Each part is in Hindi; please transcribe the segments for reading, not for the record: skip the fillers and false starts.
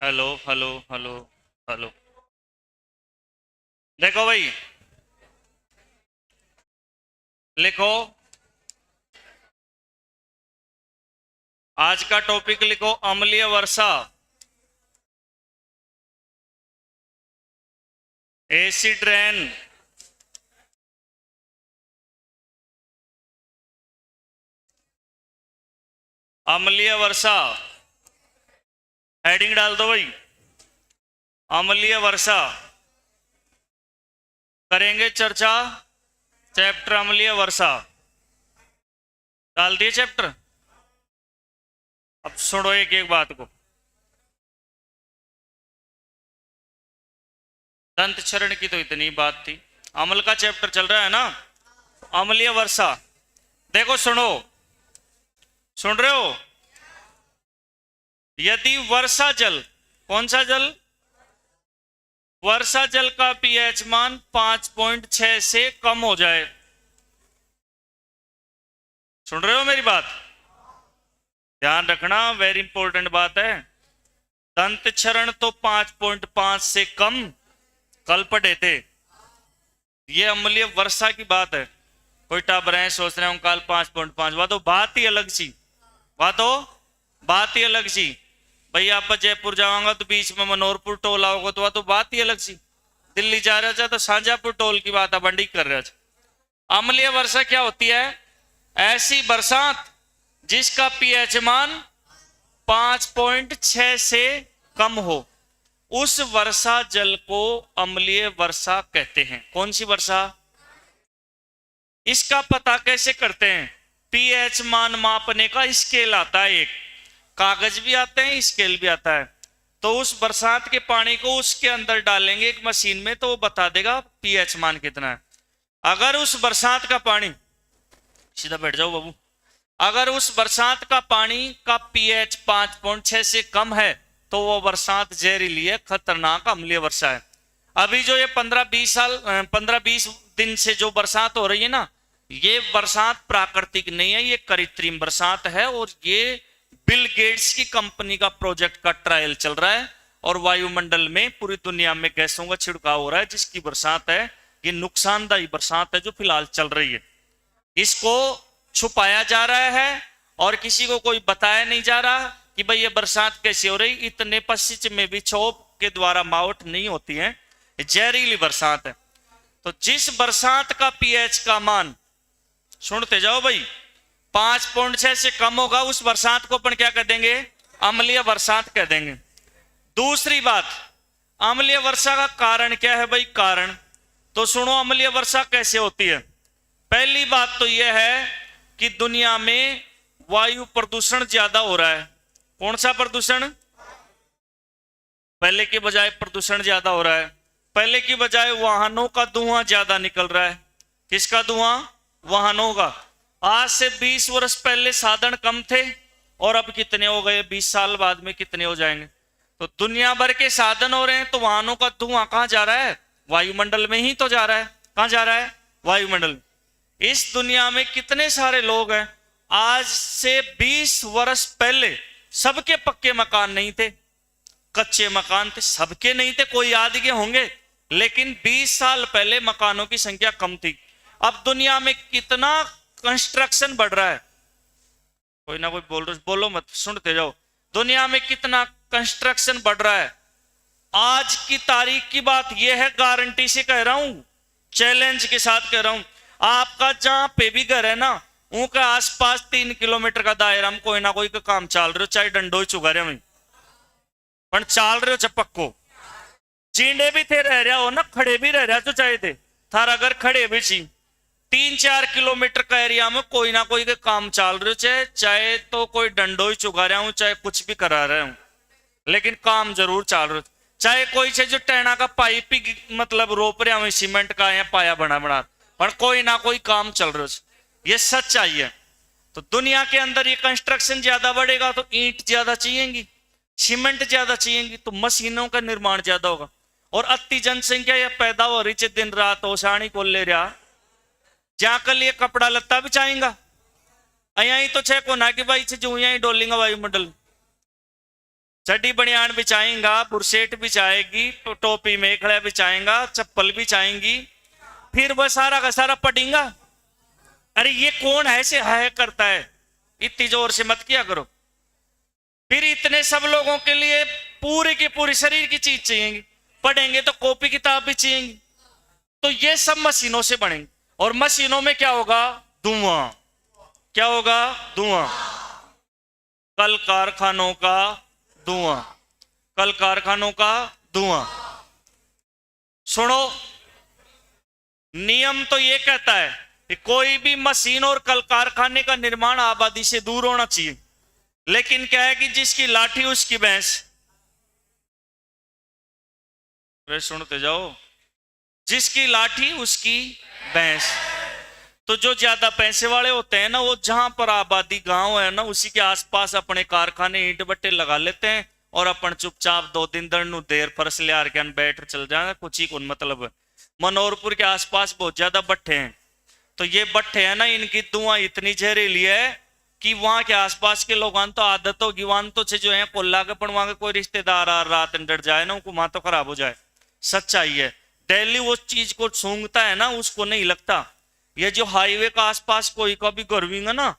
Hello hello hello hello. देखो भाई, लिखो। आज का टॉपिक लिखो, अम्लीय वर्षा। Acid rain. अम्लीय वर्षा। हेडिंग डाल दो भाई, अम्लीय वर्षा। करेंगे चर्चा चैप्टर अम्लीय वर्षा। डाल दिए चैप्टर। अब सुनो एक एक बात को। दंत क्षरण की तो इतनी बात थी। अम्ल का चैप्टर चल रहा है ना, अम्लीय वर्षा। देखो सुनो, सुन रहे हो? यदि वर्षा जल, कौन सा जल? वर्षा जल का पीएच मान 5.6 से कम हो जाए। सुन रहे हो मेरी बात? ध्यान रखना, वेरी इंपॉर्टेंट बात है। दंत क्षरण तो 5.5 से कम कल पढ़े थे। ये अम्लीय वर्षा की बात है। कोई टाबर है सोच रहे हो कल 5.5, वह तो बात ही अलग सी। वह तो बात ही अलग सी। भाई आप जयपुर जाऊंगा तो बीच में मनोरपुर टोल आओगे तो वह तो बात ही अलग सी। दिल्ली जा रहा था तो शाहजहांपुर टोल की बात बंडी कर रहा था। अम्लीय वर्षा क्या होती है? ऐसी बरसात जिसका पीएच मान 5.6 से कम हो, उस वर्षा जल को अम्लीय वर्षा कहते हैं। कौन सी वर्षा? इसका पता कैसे करते हैं? पीएच मान मापने का स्केल आता है, एक कागज भी आते हैं, स्केल भी आता है। तो उस बरसात के पानी को उसके अंदर डालेंगे एक मशीन में, तो वो बता देगा पीएच मान कितना है। अगर उस बरसात का पानी, सीधा बैठ जाओ बाबू, अगर उस बरसात का पानी का पीएच 5.6 से कम है तो वो बरसात जहरीली है, खतरनाक अम्लीय वर्षा है। अभी जो ये 15-20 दिन से जो बरसात हो रही है ना, ये बरसात प्राकृतिक नहीं है, ये कृत्रिम बरसात है। और ये बिल गेट्स की कंपनी का प्रोजेक्ट का ट्रायल चल रहा है और वायुमंडल में पूरी दुनिया में गैसों का छिड़काव हो रहा है, जिसकी बरसात है ये नुकसानदायी बरसात है जो फिलहाल चल रही है। इसको छुपाया जा रहा है और किसी को कोई बताया नहीं जा रहा कि भाई ये बरसात कैसे हो रही। इतने पश्चिम में भी क्षोभ के द्वारा मावट नहीं होती है, जहरीली बरसात है। तो जिस बरसात का पीएच का मान, सुनते जाओ भाई, 5.6 से कम होगा, उस बरसात को अपन क्या कह देंगे? अम्लीय बरसात कह देंगे। दूसरी बात, अम्लीय वर्षा का कारण क्या है भाई? कारण तो सुनो, अम्लीय वर्षा कैसे होती है। पहली बात तो यह है कि दुनिया में वायु प्रदूषण ज्यादा हो रहा है। कौन सा प्रदूषण? पहले की बजाय प्रदूषण ज्यादा हो रहा है। पहले की बजाय वाहनों का धुआं ज्यादा निकल रहा है। किसका धुआं? वाहनों का। आज से 20 वर्ष पहले साधन कम थे और अब कितने हो गए? 20 साल बाद में कितने हो जाएंगे? तो दुनिया भर के साधन हो रहे हैं, तो वाहनों का धुआं कहां जा रहा है? वायुमंडल में ही तो जा रहा है। कहां जा रहा है? वायुमंडल। इस दुनिया में कितने सारे लोग हैं, आज से 20 वर्ष पहले सबके पक्के मकान नहीं थे, कच्चे मकान थे, सबके नहीं थे, कोई आदि के होंगे, लेकिन 20 साल पहले मकानों की संख्या कम थी। अब दुनिया में कितना कंस्ट्रक्शन बढ़ रहा है। कोई ना कोई बोल रहे, बोलो मत, सुनते जाओ। दुनिया में कितना कंस्ट्रक्शन बढ़ रहा है। आज की तारीख की बात यह है, गारंटी से कह रहा हूं, चैलेंज के साथ कह रहा हूं, आपका जहां पे भी घर है ना, उनके आसपास 3 किलोमीटर का दायरा में कोई ना कोई का काम चल रहे हो, चाहे डंडो ही चुगा रहे हो, पर चाल रहे हो चपक को। चींडे भी थे रह रहा हो ना, खड़े भी रह रहा तो चाहे थे थार, अगर खड़े भी ची 3-4 किलोमीटर का एरिया में कोई ना कोई के काम चल रहे हो, चाहे चाहे तो कोई डंडो ही चुगा रहा हूं, चाहे कुछ भी करा रहे हूं, लेकिन काम जरूर चल रहे हो। चाहे कोई से जो टैना का पाइप ही मतलब रोप रहे हूं, सीमेंट का या पाया बना बना, पर कोई ना कोई काम चल रहा है। ये सच्चाई है। तो दुनिया के अंदर ये कंस्ट्रक्शन ज्यादा बढ़ेगा तो ईंट ज्यादा चाहिएगी, सीमेंट ज्यादा चाहिएगी, तो मशीनों का निर्माण ज्यादा होगा। और अति जनसंख्या ये पैदा हो रही है दिन रात, ओसानी को ले रहा जाकर लिए कपड़ा लत्ता भी चाहेगा। यही तो छे को ना कि भाई जो यही डोलेंगे वायुमंडल। चड्डी बनियान बिछाएगा, बुरसेट बिछाएगी, टोपी मेखला बिछाएगा, चप्पल बिछाएंगी, फिर वह सारा का सारा पटेगा। अरे ये कौन ऐसे है करता है, इतनी जोर से मत किया करो। फिर इतने सब लोगों के लिए पूरी की पूरी शरीर की चीज चाहिए, पढ़ेंगे तो कॉपी किताब भी चाहिए। तो ये सब मशीनों से बनेंगे, और मशीनों में क्या होगा, धुआं। क्या होगा, धुआं। कल कारखानों का धुआं, कल कारखानों का धुआं। सुनो, नियम तो ये कहता है कि कोई भी मशीन और कल कारखाने का निर्माण आबादी से दूर होना चाहिए, लेकिन क्या है कि जिसकी लाठी उसकी भैंस। वे सुनते जाओ, जिसकी लाठी उसकी भैंस। तो जो ज्यादा पैसे वाले होते हैं ना, वो जहां पर आबादी गांव है ना, उसी के आसपास अपने कारखाने ईंट बट्टे लगा लेते हैं, और अपन चुपचाप 2 दिन दर देर फरस ले आर के बैठ चल जाए, कुछ ही कौन मतलब। मनोहरपुर के आसपास बहुत ज्यादा भट्टे हैं, तो ये भट्टे है ना, इनकी धुआं इतनी जहरीली है कि वहां के आसपास के लोगों तो आदत होगी, वहां तो जो है कोल्ला के पण वहां के कोई रिश्तेदार आ रात डर जाए ना, उनको वहां तो खराब हो जाए। सच्चाई है, दिल्ली वो चीज को सूंघता है ना, उसको नहीं लगता। ये जो हाईवे का आसपास कोई का भी गर्विंग है ना,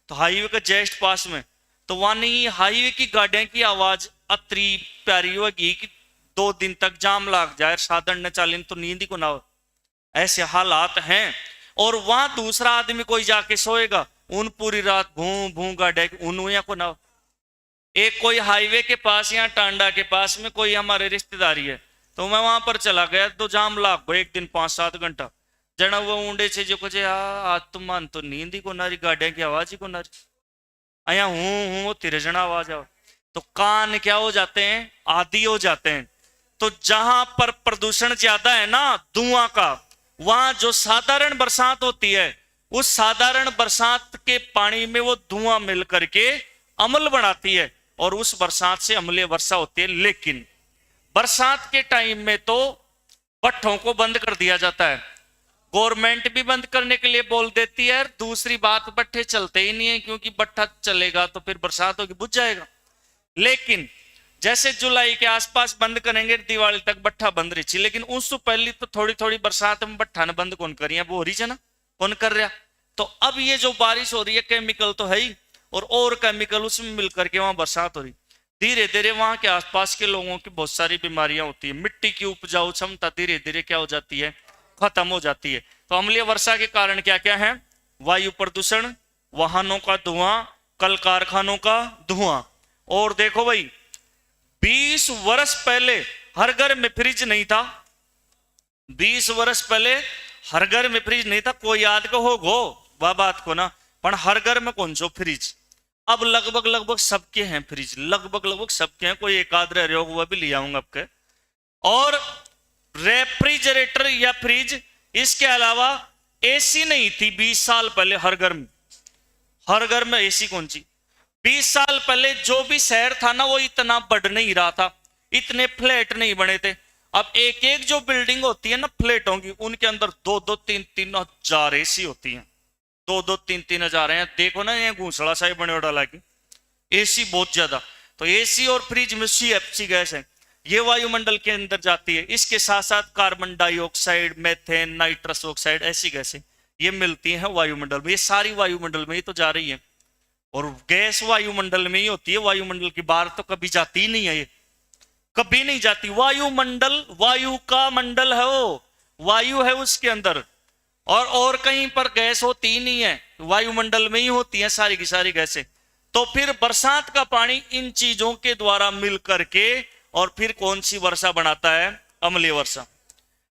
तो हाईवे के जस्ट पास में, तो वहां नहीं हाईवे की गाड़ियों की आवाज अतरी प्यारी होगी कि 2 दिन तक जाम लग जाए, साधन न चाले तो नींद ही को ना हो, ऐसे हालात हैं। और वहां दूसरा आदमी कोई जाके सोएगा, उन पूरी रात भू भू गाड़े उन या को ना हो। एक कोई हाईवे के पास या टांडा के पास में कोई हमारे रिश्तेदारी है, तो मैं वहां पर चला गया, तो जाम लाग गो एक दिन 5-7 घंटा। जना वो ऊंडे से जो कुछ आज तुम मान तो नींद ही को नारी, गाड़िया की आवाज ही को नारी, अया हूं तेरे जना आवाज आओ, तो कान क्या हो जाते हैं, आदि हो जाते हैं। तो जहां पर प्रदूषण ज्यादा है ना धुआं का, वहां जो साधारण बरसात होती है, उस साधारण बरसात के पानी में वो धुआं मिल करके अम्ल बनाती है, और उस बरसात से अम्लीय वर्षा होती है। लेकिन बरसात के टाइम में तो भट्ठों को बंद कर दिया जाता है, गवर्नमेंट भी बंद करने के लिए बोल देती है। दूसरी बात, भट्ठे चलते ही नहीं है, क्योंकि भट्ठा चलेगा तो फिर बरसात होगी बुझ जाएगा। लेकिन जैसे जुलाई के आसपास बंद करेंगे, दिवाली तक भट्ठा बंद रही, लेकिन उससे पहले तो थोड़ी थोड़ी बरसात में भट्ठा ने बंद कौन करिए, वो हो रही है ना, कौन कर रहा। तो अब ये जो बारिश हो रही है, केमिकल तो है ही, और केमिकल उसमें मिलकर के वहां बरसात हो रही, धीरे धीरे वहां के आसपास के लोगों की बहुत सारी बीमारियां होती है, मिट्टी की उपजाऊ क्षमता धीरे धीरे क्या हो जाती है, खत्म हो जाती है। तो अम्लीय वर्षा के कारण क्या क्या है, वायु प्रदूषण, वाहनों का धुआं, कल कारखानों का धुआं। और देखो भाई, 20 वर्ष पहले हर घर में फ्रिज नहीं था, 20 वर्ष पहले हर घर में फ्रिज नहीं था। कोई याद को हो गो वह बात को ना, पर हर घर में कौन सो फ्रिज, अब लगभग सबके हैं फ्रिज, लगभग सबके हैं, कोई एक आध रह वह भी ले आऊंगा आपके। और रेफ्रिजरेटर या फ्रिज, इसके अलावा एसी नहीं थी 20 साल पहले हर घर में। हर घर में एसी कौन सी, 20 साल पहले जो भी शहर था ना, वो इतना बढ़ नहीं रहा था, इतने फ्लैट नहीं बने थे। अब एक एक जो बिल्डिंग होती है ना फ्लैटों की, उनके अंदर 2-2, 3-3 हजार एसी होती हैं, 2-2, 3-3 हजार हैं। देखो ना ये घूसड़ा सा बने डाला की एसी बहुत ज्यादा। तो एसी और फ्रिज में CFC गैस है, ये वायुमंडल के अंदर जाती है। इसके साथ साथ carbon dioxide, methane, nitrous oxide, ऐसी गैसें ये मिलती हैं वायुमंडल में। ये सारी वायुमंडल में ही तो जा रही है, और गैस वायुमंडल में ही होती है, वायुमंडल की बाहर तो कभी जाती ही नहीं है, ये कभी नहीं जाती। वायुमंडल, वायु का मंडल है वो, वायु है उसके अंदर, और कहीं पर गैस होती ही नहीं है, वायुमंडल में ही होती है सारी की सारी गैसें। तो फिर बरसात का पानी इन चीजों के द्वारा मिल करके और फिर कौन सी वर्षा बनाता है, अम्लीय वर्षा।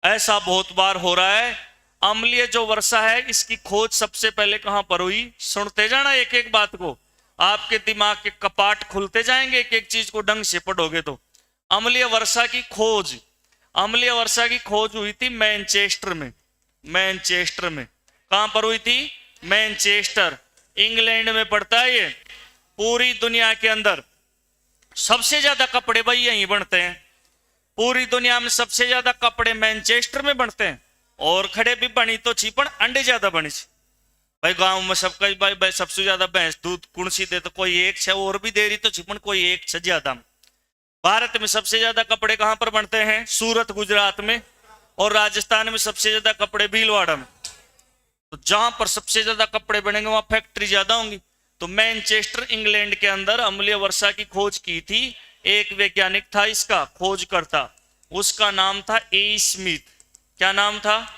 ऐसा बहुत बार हो रहा है। अम्लीय जो वर्षा है, इसकी खोज सबसे पहले कहां पर हुई, सुनते जाना एक एक बात को, आपके दिमाग के कपाट खुलते जाएंगे, एक एक चीज को ढंग से पढ़ोगे तो। अम्लीय वर्षा की खोज, अम्लीय वर्षा की खोज हुई थी मैनचेस्टर में। मैनचेस्टर में कहां पर हुई थी, मैनचेस्टर, इंग्लैंड में पड़ता है ये। पूरी दुनिया के अंदर सबसे ज्यादा कपड़े भाई यहीं बनते हैं, पूरी दुनिया में सबसे ज्यादा कपड़े मैनचेस्टर में बनते हैं। और खड़े भी बनी तो छी, पर अंडे ज्यादा बनी छी भाई। गांव में सबका भाई सबसे ज्यादा भैंस दूध कुणसी दे तो कोई एक छे, और भी दे रही तो छी, पर कोई एक छे ज्यादा। भारत में सबसे ज्यादा कपड़े कहां पर बनते हैं? सूरत गुजरात में। और राजस्थान में सबसे ज्यादा कपड़े भीलवाड़ा में। तो जहां पर सबसे ज्यादा कपड़े बनेंगे वहां फैक्ट्री ज्यादा होंगी। तो मैनचेस्टर इंग्लैंड के अंदर अम्लीय वर्षा की खोज की थी एक वैज्ञानिक था, इसका खोजकर्ता, उसका नाम था ए स्मिथ। क्या नाम था?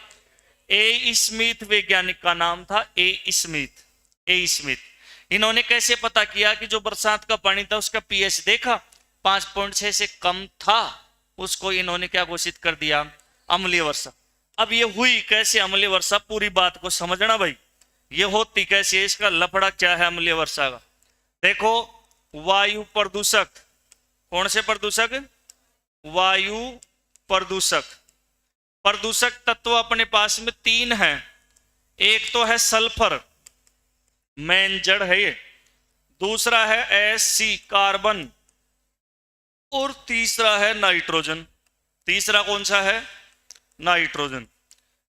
ए स्मिथ, वैज्ञानिक का नाम था ए स्मिथ। A Smith. इन्होंने कैसे पता किया कि जो बरसात का पानी था उसका पीएच देखा 5.6 से कम था, उसको इन्होंने क्या घोषित कर दिया? अम्लीय वर्षा। अब ये हुई कैसे अम्लीय वर्षा? पूरी बात को समझना भाई, ये होती कैसे, इसका लफड़ा क्या है अम्लीय वर्षा का। देखो, वायु प्रदूषक। कौन से प्रदूषक? वायु प्रदूषक। प्रदूषक तत्व अपने पास में 3 हैं। एक तो है सल्फर, मेन जड़ है ये। दूसरा है एससी, कार्बन। और तीसरा है नाइट्रोजन। तीसरा कौन सा है? नाइट्रोजन।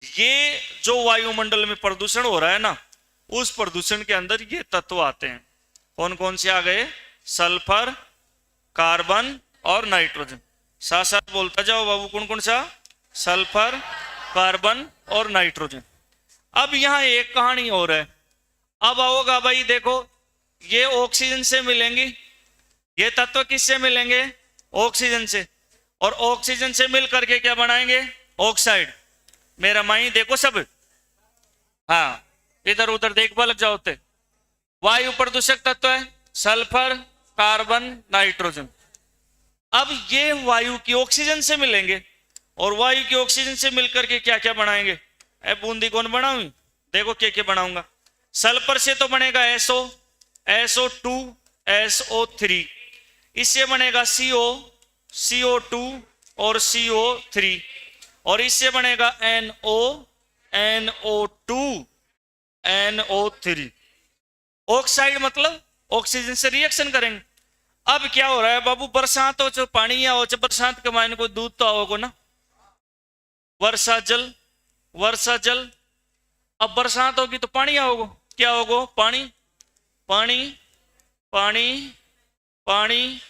ये जो वायुमंडल में प्रदूषण हो रहा है ना, उस प्रदूषण के अंदर ये तत्व आते हैं। कौन कौन से आ गए? सल्फर, कार्बन और नाइट्रोजन। साथ साथ बोलता जाओ बाबू, कौन कौन सा? सल्फर, कार्बन और नाइट्रोजन। अब यहां एक कहानी और है। अब आओगा भाई, देखो, ये ऑक्सीजन से मिलेंगी। ये तत्व किससे मिलेंगे? ऑक्सीजन से। और ऑक्सीजन से मिल करके क्या बनाएंगे? ऑक्साइड। मेरा माई देखो सब, हाँ, इधर उधर देखवा लग जाओते। वायु प्रदूषक तत्व है सल्फर, कार्बन, नाइट्रोजन। अब ये वायु की ऑक्सीजन से मिलेंगे और वायु की ऑक्सीजन से मिलकर के क्या क्या बनाएंगे? बूंदी कौन बनाऊंगी? देखो क्या क्या बनाऊंगा। सल्फर से तो बनेगा SO, SO2, SO3। इससे बनेगा CO, CO2 और CO3। और इससे बनेगा NO, NO2, NO3। ऑक्साइड मतलब ऑक्सीजन से रिएक्शन करेंगे। अब क्या हो रहा है बाबू, बरसात हो, पानी या हो, बरसात के मायने को दूध तो आओगे ना, वर्षा जल, वर्षा जल। अब बरसात होगी तो पानी आओगे, क्या होगा? पानी, पानी, पानी, पानी।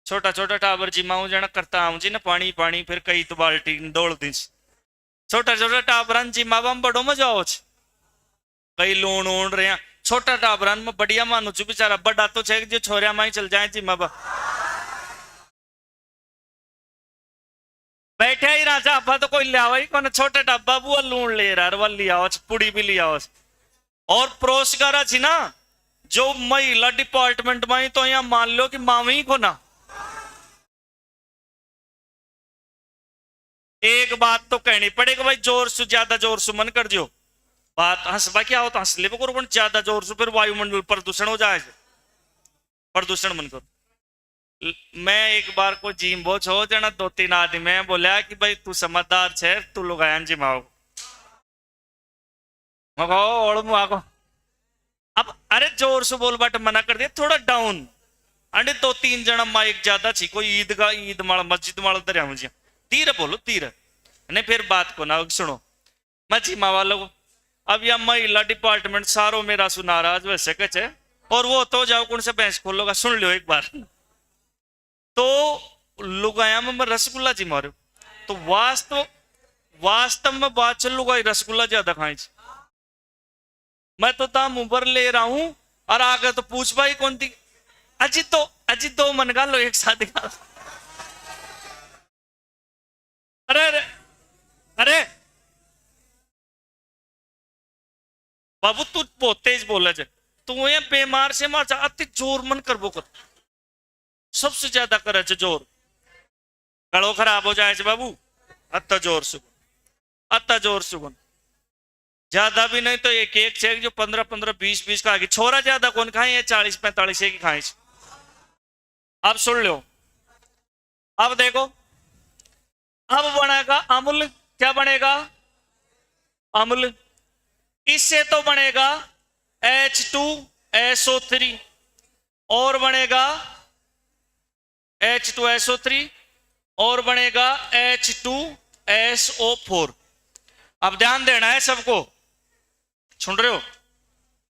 छोटा छोटा टाबर जी माऊ जना करता आऊं जी ना, पानी पानी, फिर कई तो बाल्टी दौड़ दी। छोटा छोटा टाबरन जी मावा में बड़ो मजा आओ, कई लोन ओढ़ रहे हैं। छोटा टाबरन में बढ़िया मानो चु, बेचारा बड़ा तो छे जो छोरिया माई चल जाए जी माबा। बैठे ही राजा अब्बा तो कोई लिया ही कौन, छोटे डब्बा बुआ लून ले रहा लिया, पुड़ी भी लिया। और प्रोसगारा छी ना, जो महिला डिपार्टमेंट में तो यहाँ मान लो कि मावी को ना, एक बात तो कहनी पड़ेगी भाई, जोर से ज्यादा जोर से मन कर दियो बात। हंसबा क्या होता, हंस ले करो, ज्यादा जोर से फिर वायुमंडल प्रदूषण हो जाए। प्रदूषण मन करो। मैं एक बार को जिम बोझ हो जाना, 2-3 आदमी मैं बोला कि भाई तू समझदार छे, तू लोग आया जिमाओ मगो। अब अरे जोर से बोल बाट मना कर दिया, थोड़ा डाउन। अरे 2-3 जना माइक ज्यादा छी, कोई ईदगाह ईद माल मस्जिद माल दरिया मुझे तीर बोलो तीर नहीं, फिर बात को ना सुनो मैं जिमा वालों को। अब यह महिला डिपार्टमेंट सारो मेरा सु नाराज वैसे कचे, और वो तो जाओ कौन से भैंस खोलोगा, सुन लो एक बार। तो लुगाया में रसगुल्ला जी मारो, तो वास्तव में बात चल लुगाई रसगुल्ला ज्यादा खाई। मैं तो दाम उबर ले रहा हूं और आगे तो पूछ भाई कौन थी, अजी दो मन गा लो एक साथ। अरे अरे अरे बाबू तू बहुत तेज बोला जाए, तू ये बीमार से मार जा, अति जोर मन कर वो कर, सबसे ज्यादा करे जोर, गड़ो खराब हो जाए बाबू। अत्ता जोर सुगुन, अत्ता जोर सुगुन, ज्यादा भी नहीं तो एक एक चेक जो 15-15, 20-20 का आगे, छोरा ज्यादा कौन खाए, ये 40-45 की खाए। अब सुन लो, अब देखो, अब बनेगा अम्ल। क्या बनेगा? अम्ल। इससे तो बनेगा H2SO3 और बनेगा H2SO3 और बनेगा H2SO4। अब ध्यान देना है सबको, सुन रहे हो?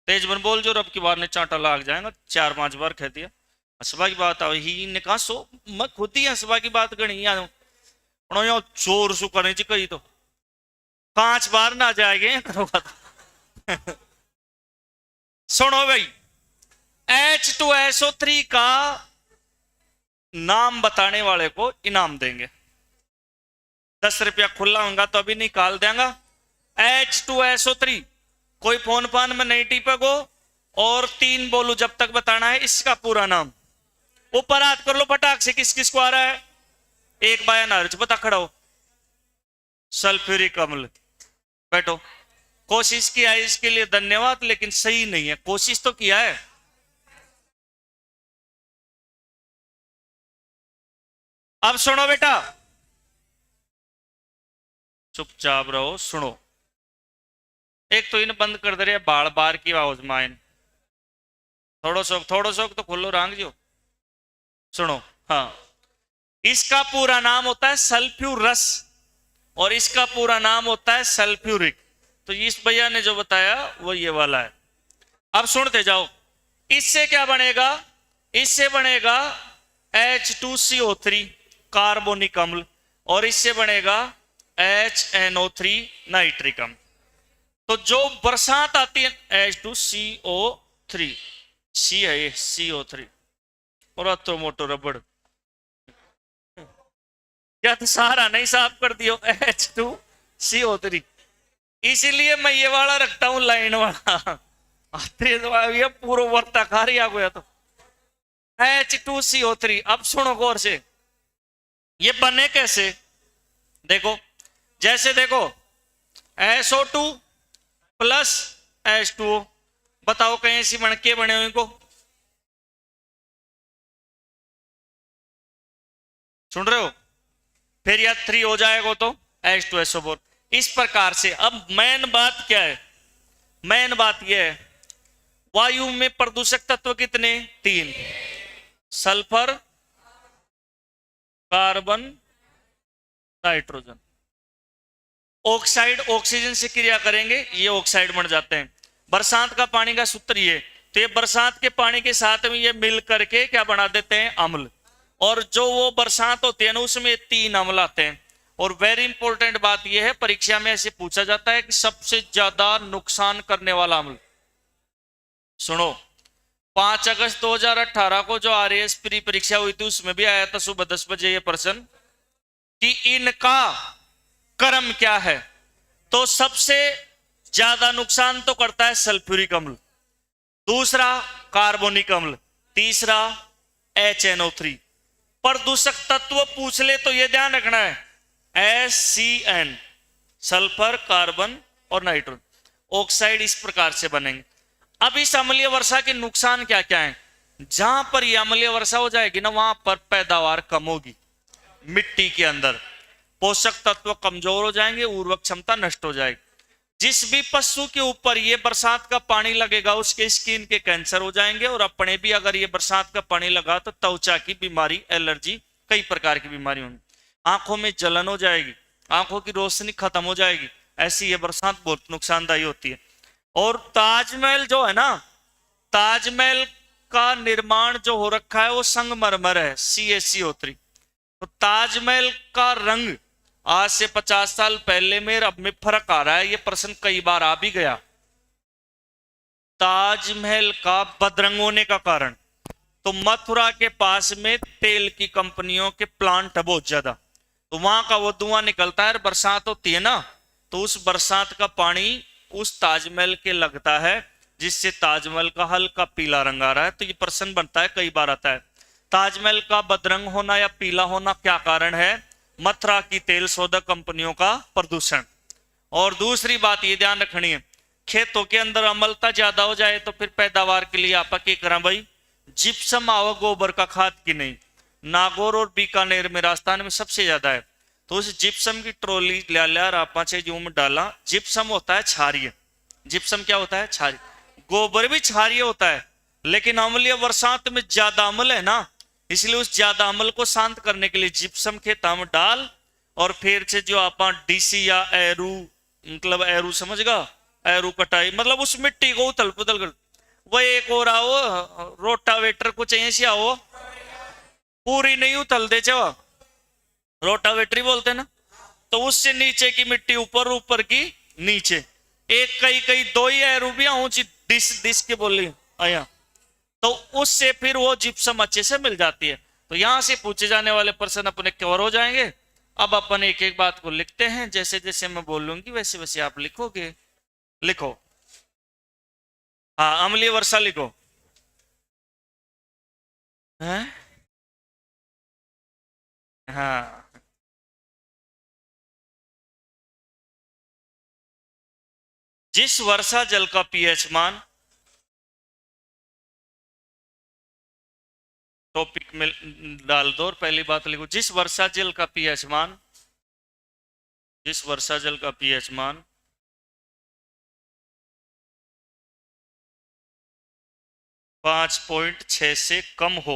तेज बन बोल जो, रब की बार ने चांटा लाग जाएगा, 4-5 बार कह दिया। हसबा की बात आई ही ने कहा सो मैं खुद ही हसबा की बात गणी आ यो जोर सु करनी चाहिए कही तो 5 बार ना जाएंगे करोगा तो। सुनो भाई H2SO3 का नाम बताने वाले को इनाम देंगे। 10 रुपया खुला होगा तो अभी निकाल देंगे। H2SO3 कोई फोन फान में नहीं टिपेगो और 3 बोलू जब तक बताना है इसका पूरा नाम। ऊपर हाथ कर लो फटाक से किस किस को आ रहा है। एक बाया नारज बता खड़ा हो। सल्फ्यूरिक अम्ल। बैठो। कोशिश किया है इसके लिए धन्यवाद लेकिन सही नहीं है। कोशिश तो किया है। अब सुनो बेटा चुपचाप रहो सुनो। एक तो इन बंद कर दे रहे बाल बार की आवाज माइन थोड़ो शौक तो खुलो रांग जो सुनो। हाँ इसका पूरा नाम होता है सल्फ्यूरस और इसका पूरा नाम होता है सल्फ्यूरिक। तो इस भैया ने जो बताया वो ये वाला है। अब सुनते जाओ। इससे क्या बनेगा। इससे बनेगा H2CO3 कार्बोनिक अम्ल और इससे बनेगा HNO3 नाइट्रिक अम्ल। तो जो बरसात आती है H2CO3 C है ये CO3 और तो मोटो रबड़ क्या तो सारा नहीं साफ कर दियो H2CO3। इसीलिए मैं ये वाला रखता हूं लाइन वाला ये पूरा वर्ता खा रही गया तो H2CO3। अब सुनो गौर से ये बने कैसे। देखो जैसे देखो SO2 प्लस H2O बताओ कहीं ऐसी बनके बने हुए को सुन रहे हो। फिर या 3 हो जाएगा तो H2SO4 इस प्रकार से। अब मेन बात क्या है। मेन बात यह है वायु में प्रदूषक तत्व कितने 3 sulphur carbon nitrogen. Oxide oxygen से क्रिया करेंगे ये ऑक्साइड बन जाते हैं। बरसात का पानी का सूत्र ये तो ये बरसात के पानी के साथ में ये मिल करके क्या बना देते हैं अम्ल। और जो वो बरसात होती है ना उसमें 3 अम्ल आते हैं। और वेरी इंपॉर्टेंट बात यह है परीक्षा में ऐसे पूछा जाता है कि सबसे ज्यादा नुकसान करने वाला अम्ल। सुनो 5 अगस्त 2018 को जो RAS प्री परीक्षा हुई थी उसमें भी आया था सुबह 10 बजे ये प्रश्न कि इनका क्रम क्या है। तो सबसे ज्यादा नुकसान तो करता है सल्फ्यूरिक अम्ल, दूसरा कार्बोनिक अम्ल, तीसरा HNO3। प्रदूषक तत्व पूछ ले तो ये ध्यान रखना है SCN सल्फर कार्बन और नाइट्रोजन। ऑक्साइड इस प्रकार से बनेंगे। अब इस अम्लीय वर्षा के नुकसान क्या क्या है। जहां पर यह अम्लीय वर्षा हो जाएगी ना वहां पर पैदावार कम होगी। मिट्टी के अंदर पोषक तत्व कमजोर हो जाएंगे, उर्वरक क्षमता नष्ट हो जाएगी। जिस भी पशु के ऊपर ये बरसात का पानी लगेगा उसके स्किन के कैंसर हो जाएंगे। और अपने भी अगर ये बरसात का पानी लगा तो त्वचा की बीमारी, एलर्जी, कई प्रकार की बीमारी होंगी। आंखों में जलन हो जाएगी, आंखों की रोशनी खत्म हो जाएगी। ऐसी ये बरसात बहुत नुकसानदायी होती है। और ताजमहल जो है ना, ताजमहल का निर्माण जो हो रखा है वो संगमरमर है CaCO3। तो ताजमहल का रंग आज से 50 साल पहले में अब में फर्क आ रहा है। ये प्रश्न कई बार आ भी गया। ताजमहल का बदरंग होने का कारण तो मथुरा के पास में तेल की कंपनियों के प्लांट है बहुत ज्यादा। तो वहां का वो धुआं निकलता है, बरसात होती है ना तो उस बरसात का पानी उस ताजमहल के लगता है जिससे ताजमहल का हल्का पीला रंग आ रहा है। तो ये प्रश्न बनता है, कई बार आता है। ताजमहल का बदरंग होना या पीला होना क्या कारण है। मथुरा की तेल शोधक कंपनियों का प्रदूषण। और दूसरी बात ये ध्यान रखनी है, खेतों के अंदर अम्लता ज्यादा हो जाए तो फिर पैदावार के लिए आप क्या करें भाई, जिप्सम आओ गोबर का खाद की नहीं। नागौर और बीकानेर में राजस्थान में सबसे ज्यादा है। तो उस जिप्सम की ट्रॉली ले लिया और आप जूं में डाला। जिप्सम होता है क्षारीय। जिप्सम क्या होता है, क्षारीय। गोबर भी क्षारीय होता है लेकिन अम्लीय बरसात में ज्यादा अम्ल है ना, इसलिए उस ज्यादा अम्ल को शांत करने के लिए जिप्सम खेता में डाल और फिर से जो आप डीसी या एरू, मतलब एरू समझगा, एरू कटाई मतलब उस मिट्टी को उथल पुथल कर। वह एक और आओ रोटावेटर को चाहिए से आओ पूरी नहीं उथल दे जवा, रोटावेटरी बोलते ना, तो उससे नीचे की मिट्टी ऊपर, ऊपर की नीचे, एक कई कई दो ही है रूबिया ऊंची डिस डिस के बोली आया, तो उससे फिर वो जिप्सम अच्छे से मिल जाती है। तो यहां से पूछे जाने वाले प्रश्न अपने कवर हो जाएंगे। अब अपन एक एक बात को लिखते हैं, जैसे जैसे मैं बोलूंगी वैसे वैसे आप लिखोगे। लिखो, हाँ अम्लीय वर्षा लिखो। है, हाँ, जिस वर्षा जल का पीएच मान, टॉपिक में डाल दो और पहली बात लिखो, जिस वर्षा जल का पीएच मान, जिस वर्षा जल का पीएच मान 5.6 से कम हो,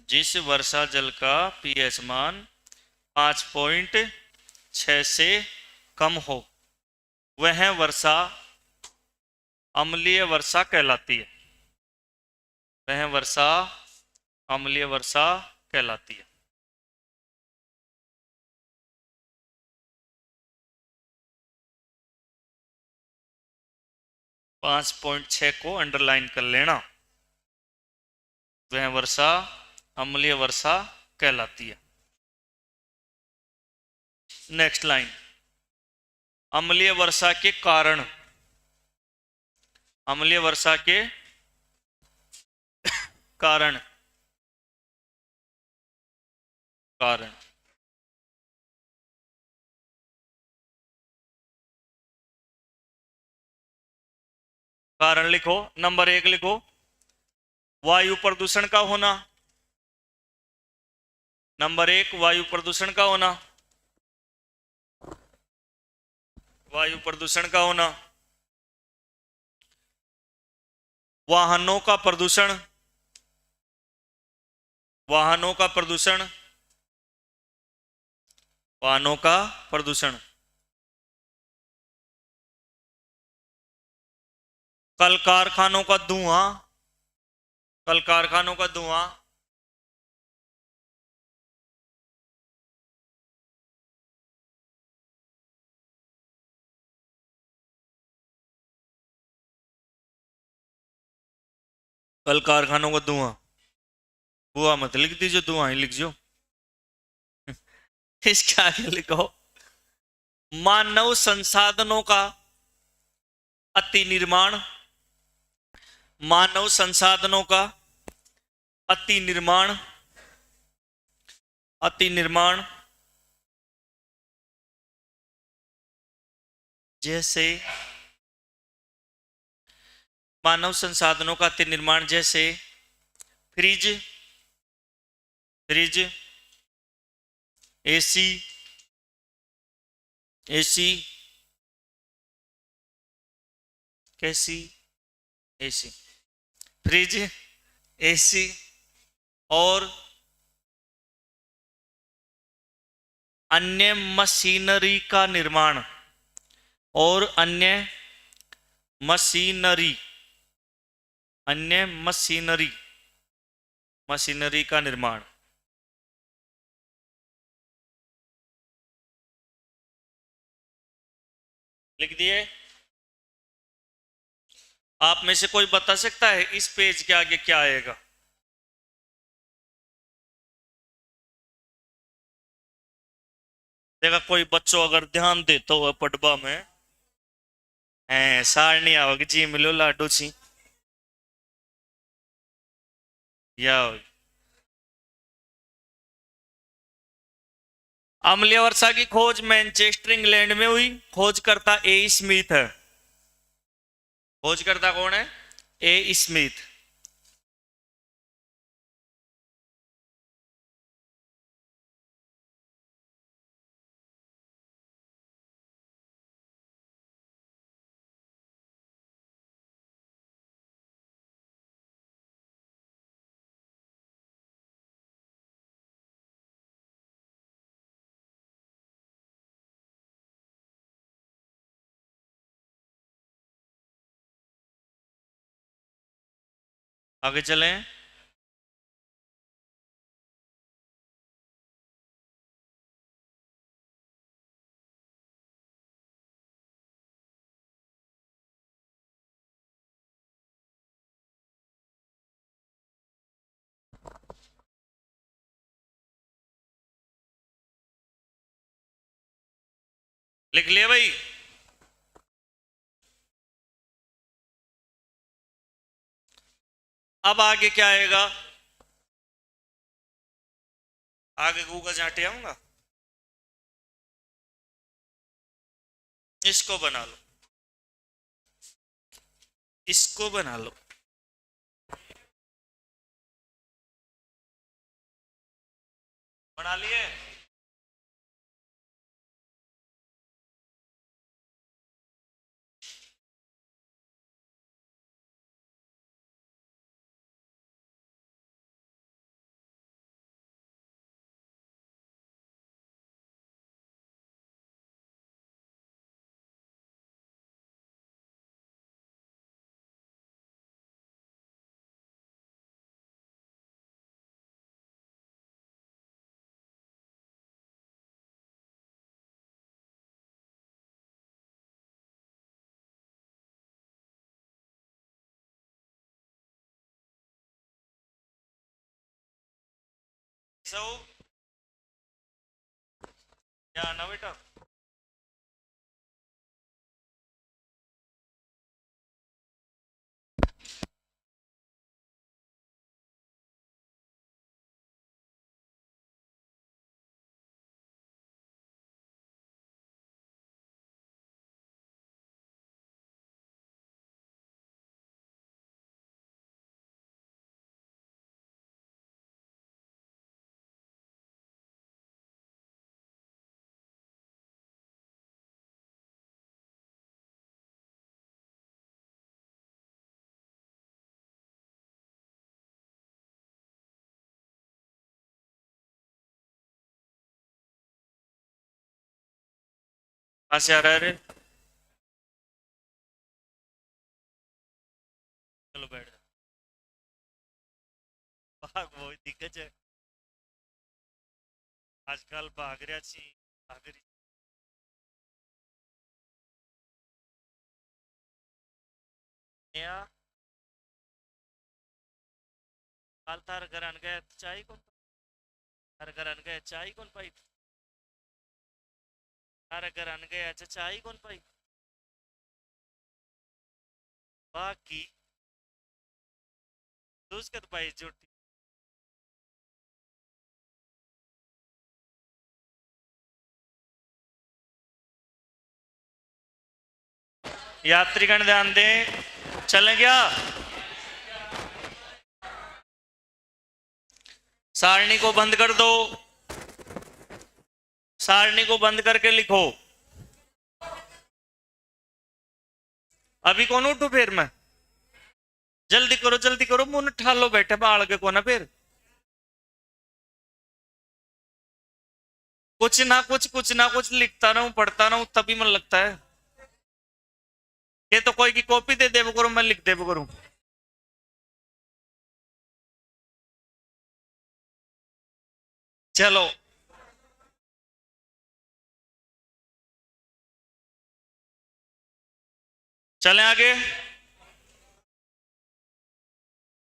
जिस वर्षा जल का पीएच मान 5.6 से कम हो, वह वर्षा अम्लीय वर्षा कहलाती है। वह वर्षा अम्लीय वर्षा कहलाती है। 5.6 को अंडरलाइन कर लेना, वह वर्षा अम्लीय वर्षा कहलाती है। नेक्स्ट लाइन, अम्लीय वर्षा के कारण, अम्लीय वर्षा के कारण, कारण कारण लिखो, नंबर एक लिखो, वायु प्रदूषण का होना। नंबर एक, वायु प्रदूषण का होना, वायु प्रदूषण का होना। वाहनों का प्रदूषण, वाहनों का प्रदूषण, वाहनों का प्रदूषण। कल कारखानों का धुआं, कल कारखानों का धुआं। कल कारखानों का धुआं, धुआं मत लिख दीजिए, धुआं ही लिख जो। इसके आगे लिखो, मानव संसाधनों का अति निर्माण, मानव संसाधनों का अति निर्माण, अति निर्माण जैसे, मानव संसाधनों का अति निर्माण जैसे फ्रिज, फ्रिज, एसी, एसी, कैसी, एसी, फ्रिज, एसी, और अन्य मशीनरी का निर्माण, और अन्य मशीनरी, अन्य मशीनरी, मशीनरी का निर्माण। लिख दिए। आप में से कोई बता सकता है इस पेज के आगे क्या आएगा? देखा, कोई बच्चों अगर ध्यान देता हुआ पटबा में है, सारणी आओगे जी मिलो लाडू सी, या अम्लीय वर्षा की खोज मैनचेस्टर इंग्लैंड में हुई। खोजकर्ता ए स्मिथ है। खोजकर्ता कौन है? A Smith. आगे चलें। लिख लिया भाई। अब आगे क्या आएगा? आगे गूगल झाटे आऊंगा, इसको बना लो, इसको बना लो। बना लिए? सो क्या ना बेटा? कहाँ से आ रहा है रे? चलो बैठ जा। भाग, वो दिक्कत है आजकल भाग रहा छी, भाग रही। या काल तार घर आन गया चाय कौन? तार घर आन गया चाय कौन पाई? तार घर आन गया अच्छा चाय कौन पाई? बाकी दूसरे तो पाई जोटी। यात्रीगण ध्यान दें, चलें क्या? सारणी को बंद कर दो, सारणी को बंद करके लिखो। अभी कौन उठू फिर मैं? जल्दी करो, मुंह ठालो बैठे बाल के को ना फिर। कुछ ना कुछ लिखता रहूं, पढ़ता रहूं, तभी मन लगता है। ये तो कोई की कॉपी दे देव करूं, मैं लिख देव करूं। चलो चलें आगे।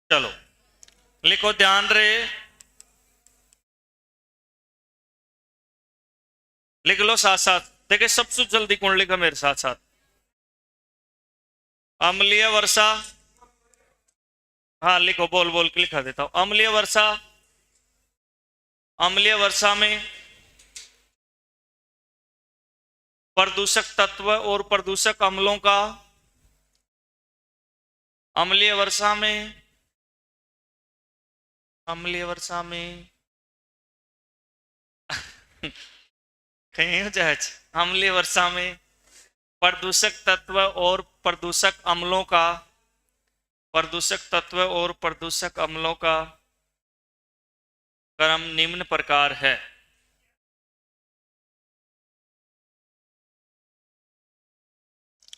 चलो लिखो, ध्यान रहे, लिख लो साथ साथ। देखिए सबसे जल्दी कौन लिखा मेरे साथ साथ? अम्लीय वर्षा। हाँ लिखो, बोल बोल के लिखा देता हूं। अम्लीय वर्षा, अम्लीय वर्षा में प्रदूषक तत्व और प्रदूषक अम्लों का, अम्लीय वर्षा में, अम्लीय वर्षा में कहीं हो जाए। अम्लीय वर्षा में प्रदूषक तत्व और प्रदूषक अम्लों का, प्रदूषक तत्व और प्रदूषक अम्लों का क्रम निम्न प्रकार है।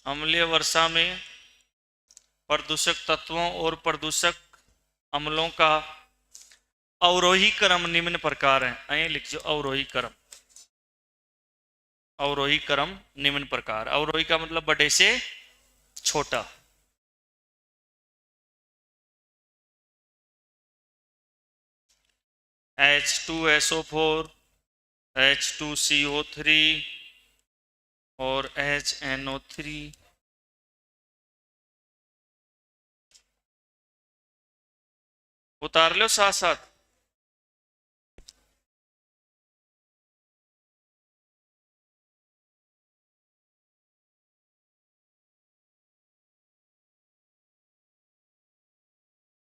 अम्लीय वर्षा में प्रदूषक तत्वों और प्रदूषक अम्लों का अवरोही क्रम निम्न प्रकार है। अं लिख जो अवरोही क्रम, अवरोही क्रम निम्न प्रकार। अवरोही का मतलब बड़े से छोटा। H2SO4, H2CO3, और HNO3 उतार लो साथ साथ।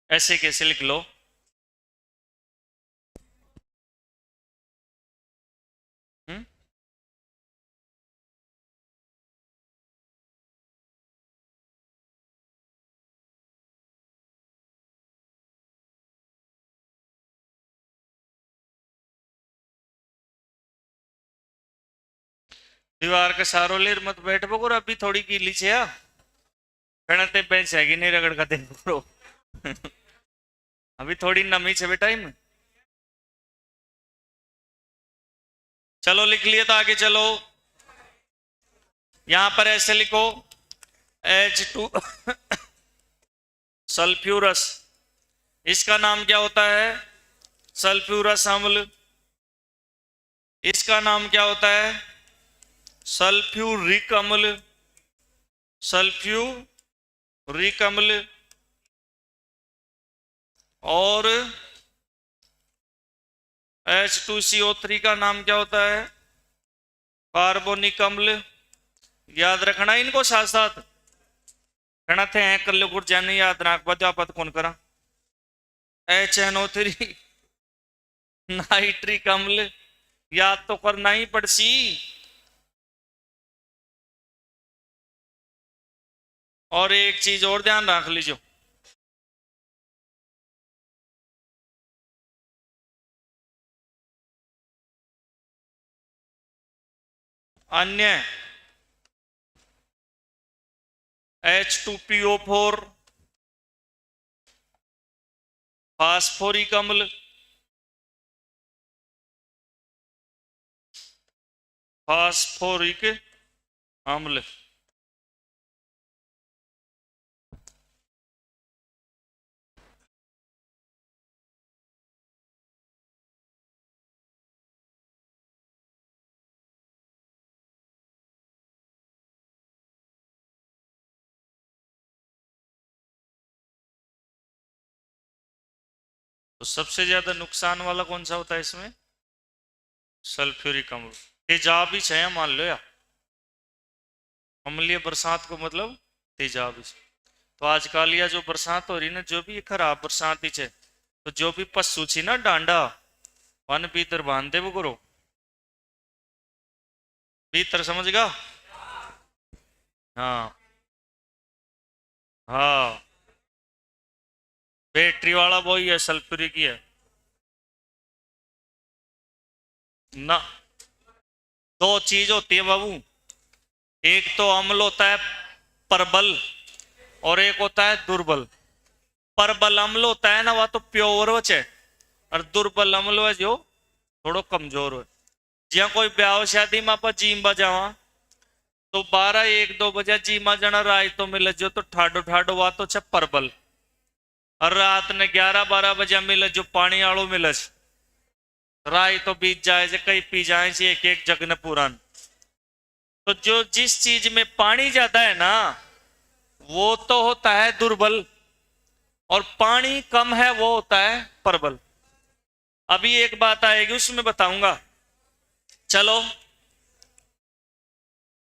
ऐसे कैसे लिख लो? दीवार के सारो लेर मत बैठ बको, अभी थोड़ी गीली छे गणते बेंच है नहीं रगड़ का देखो अभी थोड़ी नमी छे बेटा में। चलो लिख लिए तो आगे चलो। यहां पर ऐसे लिखो H2 सल्फ्यूरस, इसका नाम क्या होता है? सल्फ्यूरस अम्ल। इसका नाम क्या होता है? सल्फ्यूरिक अम्ल। सल्फ्यूरिक अम्ल। और H2CO3 का नाम क्या होता है? कार्बोनिक अम्ल। याद रखना इनको साथ साथ कहना थे कर लो गुड़ जाने याद रख बजापत कौन करा। HNO3 नाइट्रिक अम्ल याद तो करना ही पड़सी। और एक चीज और ध्यान रख लीजिए, अन्य H2PO4 फास्फोरिक अम्ल। फास्फोरिक अम्ल तो सबसे ज्यादा नुकसान वाला कौन सा होता है इसमें? सल्फ्यूरिक अम्ल। तेजाब ही है मान लो या अम्लीय बरसात को मतलब तेजाब। तो आजकल या जो बरसात हो रही ना, जो भी खराब बरसात ही है, तो जो भी पशु छी ना डांडा वन भीतर बांध दे वो करो भीतर, समझगा? हाँ हाँ, बैटरी वाला वो ही है, सल्फ्यूरिक ही है ना। दो चीज होती है बाबू, एक तो अम्ल होता है प्रबल और एक होता है दुर्बल। प्रबल अम्ल होता है ना वह तो प्योर है, और दुर्बल अम्ल है जो थोड़ो कमजोर हो। जिया कोई ब्याह शादी में आप जीम बजावा तो 12 1 2 बजे जीमा जना राय तो मिले जो तो ठाडो ठाडो वा तो प्रबल, और रात ने 11 12 बजे मिले जो पानी आड़ो मिले राय तो बीत जाए से कई पी जाए से एक एक जग न पुरान। तो जो जिस चीज में पानी ज्यादा है ना वो तो होता है दुर्बल, और पानी कम है वो होता है प्रबल। अभी एक बात आएगी उसमें बताऊंगा। चलो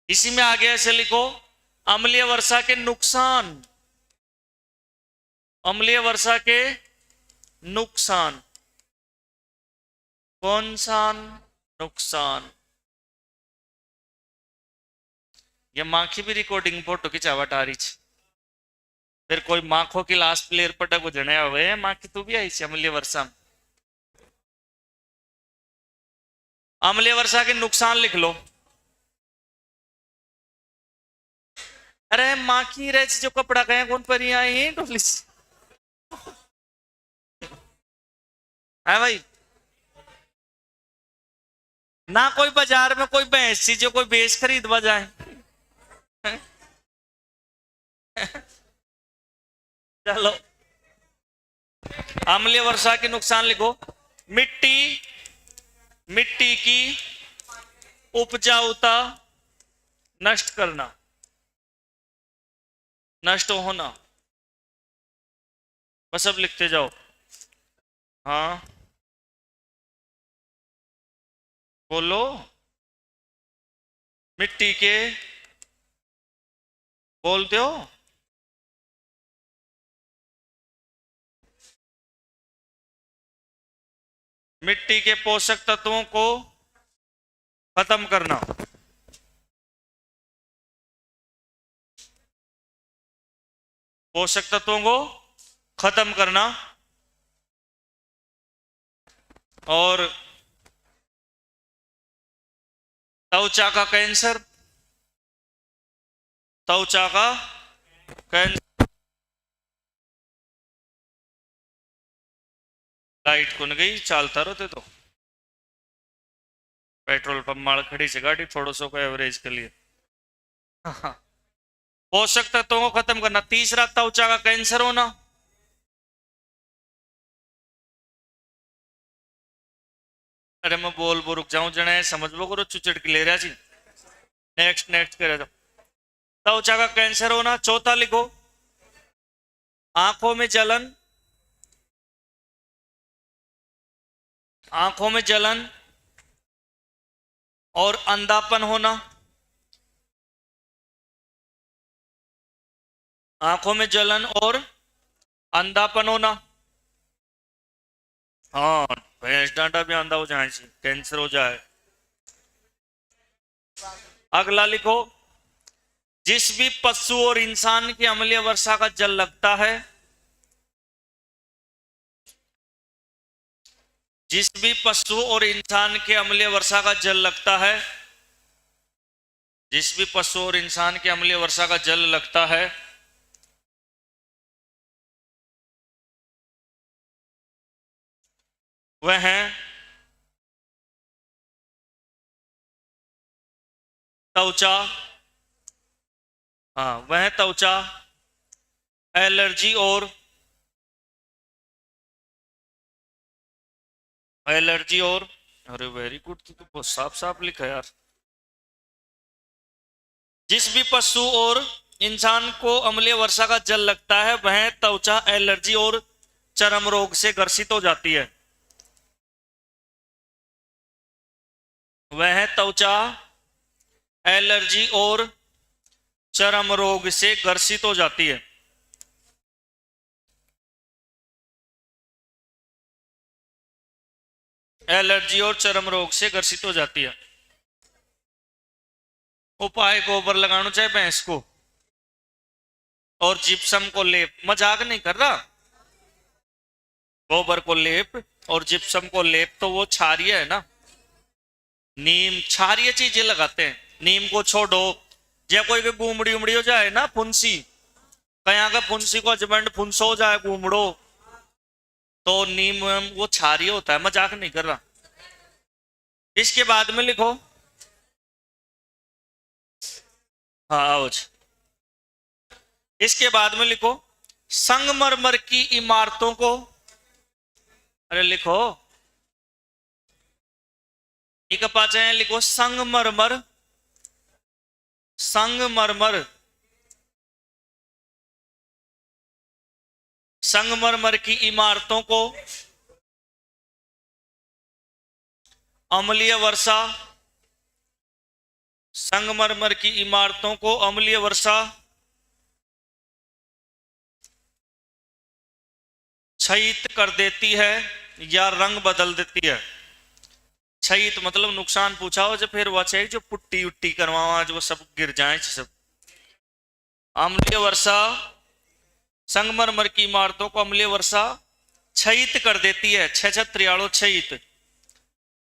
इसी में आगे ऐसे लिखो, अम्लीय वर्षा के नुकसान। अम्लीय वर्षा के नुकसान, कौन सा नुकसान? ये माँ की भी रिकॉर्डिंग फोटो खिंचावट आ रही है, फिर कोई माखो की लास्ट प्लेयर पटक जने हुए माँ की तू भी आई थी अम्लीय वर्षा में। अम्लीय वर्षा के नुकसान लिख लो। अरे माँ की रह जो कपड़ा कहे कौन पर आई डोली है भाई ना, कोई बाजार में कोई भैंस सी जो कोई बेच खरीदवा जाए चलो अम्लीय वर्षा के नुकसान लिखो। मिट्टी, मिट्टी की उपजाऊता नष्ट करना, नष्ट होना, बस अब लिखते जाओ। हाँ बोलो। मिट्टी के, बोलते हो। मिट्टी के पोषक तत्वों को खत्म करना। पोषक तत्वों को खत्म करना। और त्वचा का कैंसर, त्वचा का कैंसर। लाइट कुन गई, चालता रहते तो पेट्रोल पंप माड़ खड़ी से गाड़ी थोड़ा सो को एवरेज के लिए। हाँ। पोषक तत्वों को खत्म करना। तीसरा, त्वचा का कैंसर होना। अरे मैं बोल रुक जाऊं जने समझ लो करो, चुचड़ की ले रहा जी। नेक्स्ट नेक्स्ट करे तो त्वचा का कैंसर होना। चौथा लिखो, आंखों में जलन, आंखों में जलन और अंधापन होना। आंखों में जलन और अंधापन होना। हाँ, भैंस डांडा भी अंधा हो जाए, कैंसर हो जाए। अगला लिखो, जिस भी पशु और इंसान की अम्लीय वर्षा का जल लगता है, जिस भी पशु और इंसान के अम्लीय वर्षा का जल लगता है, जिस भी पशु और इंसान के अम्लीय वर्षा का जल लगता है, वह है त्वचा। हाँ, वह त्वचा, एलर्जी और एलर्जी और, अरे वेरी गुड, तो बहुत साफ साफ लिखा यार। जिस भी पशु और इंसान को अम्लीय वर्षा का जल लगता है, वह त्वचा एलर्जी और चर्म रोग से ग्रसित हो जाती है। वह त्वचा एलर्जी और चर्म रोग से ग्रसित हो जाती है। एलर्जी और चर्म रोग से ग्रसित हो जाती है। उपाय, गोबर लगाना चाहे भैंस को और जिप्सम को लेप। मजाक नहीं कर रहा। गोबर को लेप और जिप्सम को लेप तो वो क्षारीय है ना। नीम क्षारीय चीजें लगाते हैं। नीम को छोड़ो, या कोई भी गुमड़ी उमड़ी हो जाए ना, फुंसी, कहीं का फुंसी को अजबंड फुंसो हो जाए गुमड़ो, तो नीम वो क्षारीय होता है। मजाक नहीं कर रहा। इसके बाद में लिखो, हाँ आओ जी। इसके बाद में लिखो, संगमरमर की इमारतों को, अरे लिखो, एक पाचे लिखो, संगमरमर, संगमरमर, संगमरमर की इमारतों को अम्लीय वर्षा, संगमरमर की इमारतों को अम्लीय वर्षा क्षयित कर देती है या रंग बदल देती है। क्षयित मतलब नुकसान पूछा हो, जो फिर वह चाहिए जो पुट्टी उट्टी करवावा, जो सब गिर जाए सब। अम्लीय वर्षा, संगमरमर की इमारतों को अम्लीय वर्षा क्षयित कर देती है। छह त्रियालो क्षयित,